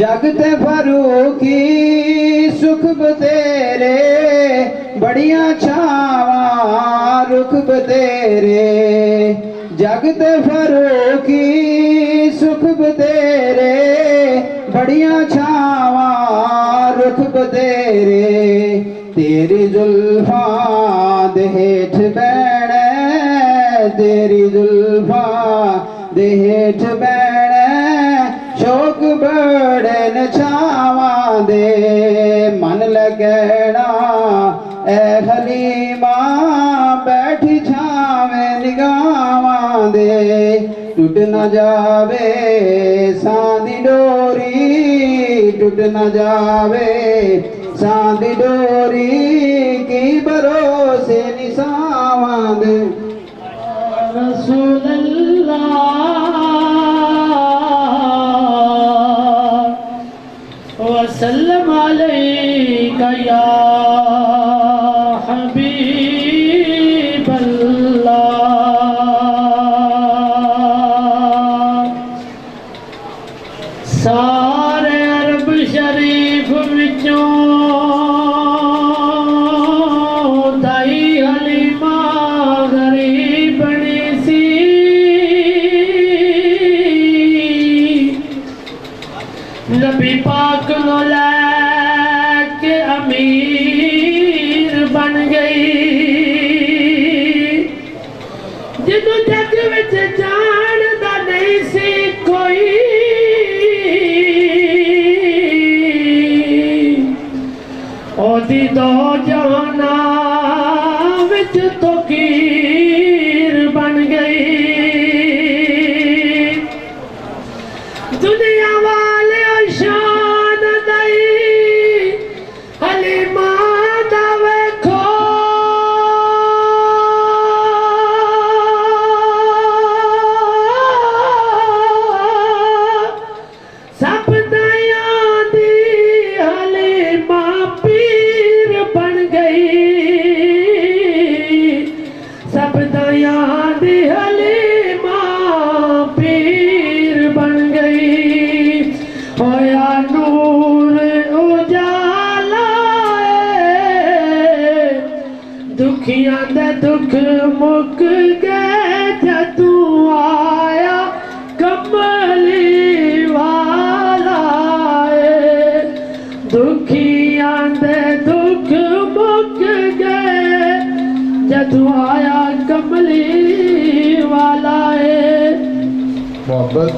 जगत फरूकी सुख बतेरे बड़ियां छावां रुख बतेरे जगत फरूकी सुख बतेरे बड़ियां छावां रुख बतेरे तेरी जुल्फां दे हेठ बैणे तेरी जुल्फां दे हेठ बैणे शौक बड़े न छावां दे मन लगना ए हलीमा बैठी छावे निगावां दे टूट न जावे सांदी डोरी टूट न जावे सांदी डोरी की भरोसे निसावां दे रसूल अल्लाह वसल्लम अलैका या हबीब अल्लाह सारे अरब शरीफ विचों दाई हलीमा गरीब बनी सी नबी पाक नो लैके अमीर बन गई जिन्हों जग विच जानदा नहीं सी कोई ओदी दो जाना विच तो कीर बन गई दुनिया वाले शान दई हलीमा दा वेखो सब दया दी हलीमा पीर बन गई सब दया दी हलीमा पीर बन गई होया नूर उजाला दुखियां दे दुख मुक गए जदू आया कमली वाला दुखियां दे दुख मुक गए जदू आया कमली वाला मोहब्बत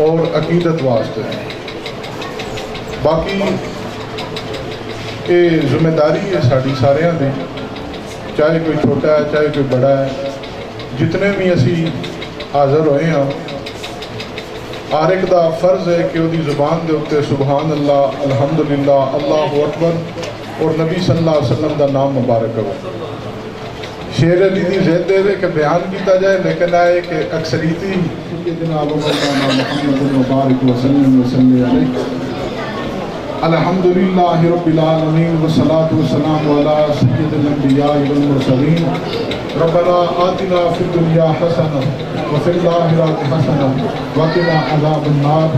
और अकीदत वास्ते बाकी ये जिम्मेदारी है साड़ी सारियां दी चाहे कोई छोटा है चाहे कोई बड़ा है जितने भी असी हाज़र होए हाँ हर एक दा फर्ज है कि उसकी ज़ुबान के उत्ते सुबहान अल्लाह अल्हम्दुलिल्लाह अल्लाहु अकबर और नबी सल्लल्लाहु अलैहि वसल्लम का नाम मुबारक हो शेर अली की ज़िद है कि बयान किया जाए लेकिन आए कि अक्सरीती जनाब मुबारक अल्हम्दुलिल्लाह रब्बिल आलमीन वस्सलातु वस्सलामु अला सय्यिदिल अंबिया वल मुरसलीन रब्बना आतिना फिद दुनिया हसना व फिल आखिरति हसना व क़िना अज़ाबन नार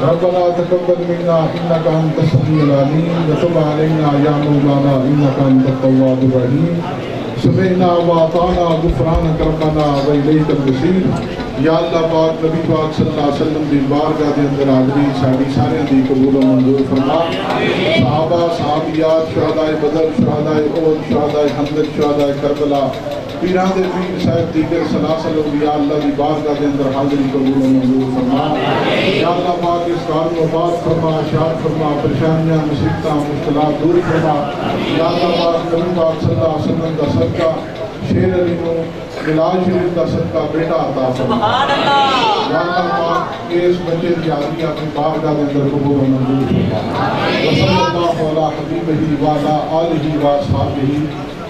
रब्बना तक़ब्बल मिन्ना इन्नका अंतस समीउल अलीम व तुब अलैना या मौलाना इन्नका अंतत तव्वाबुर रहीम समिअना व अताना गुफ़रानक रब्बना व इलैकल मसीर या अल्लाह पाक नबी पाक सल्लल्लाहु अलैहि वसल्लम की बारगाह के अंदर हाज़री साड़ी सारियां दी कबूल और मंजूर फरमा सहाबा सहाबियात शुहदाए बदर शुहदाए उहद शुहदाए हमदन शुहदाए करबला पीरां दे पीर साहिब दीगर सलासल औलिया अल्लाह की बारगाह के अंदर हाज़री कबूल और मंजूर फरमा या अल्लाह पाक इस कार मुबारक फरमा शाद फरमा परेशानियां मुसीबतां मुश्किलात दूर फरमा या अल्लाह पाक नबी पाक सल्लल्लाहु अलैहि वसल्लम का सदका शेर अली को बिलाल शरीफ का सदका बेटा अता फरमा या अल्लाह पाक इस बच्चे की हाज़री अपनी बारगाह के अंदर कबूल और मंजूर फरमा सल्लल्लाहु अला हबीबिही व अला आलिही व अस्हाबिही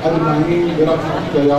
अजमईन बिरहमतिका या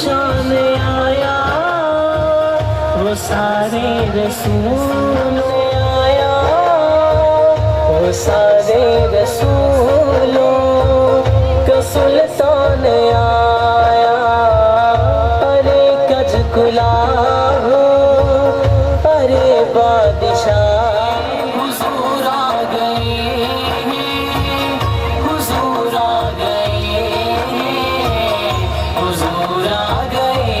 शान आया, वो सारे रसूल आया, वो सारे रसूलों का सुल्तान आया। अरे कज कुला हो, अरे बादशाह हुजूर आ गए, हुजूर आ गए, हुजूर आ गए,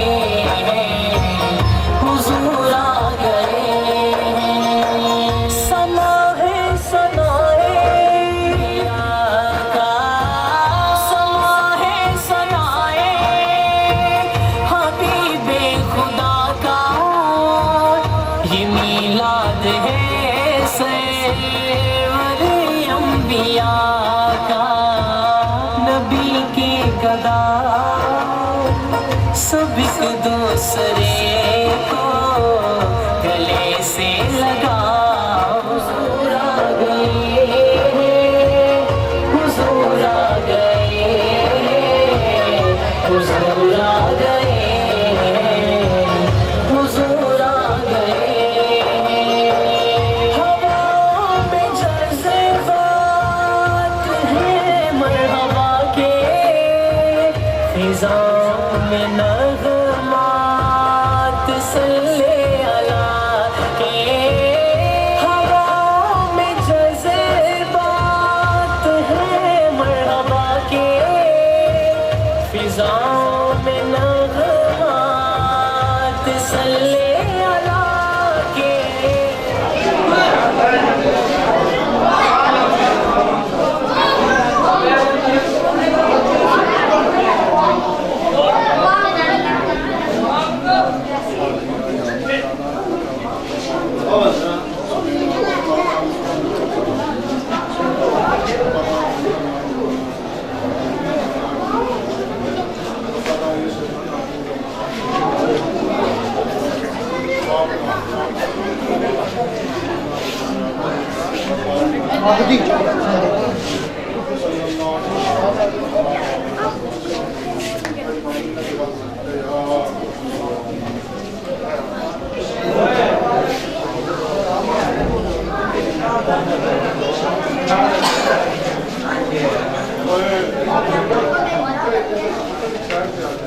हुजूर आ गए। सना है सनाए आका, सना है सनाए हबीबे खुदा का, ये मीलाद है सैयदुल अंबिया का। नबी के गदा सब एक दूसरे को गले से लगा। हुजूर आ गए, हुजूर आ गए, हुजूर आ गए, हुजूर आ गए। हवा में जज़्बात है मरहबा के, फिज़ाओं में नग़मात सल्ले अला के। हवा में जज़्बात है मरहबा के, फिज़ाओं में नग़मात सल्ले अला के।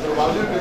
दरवाजे पे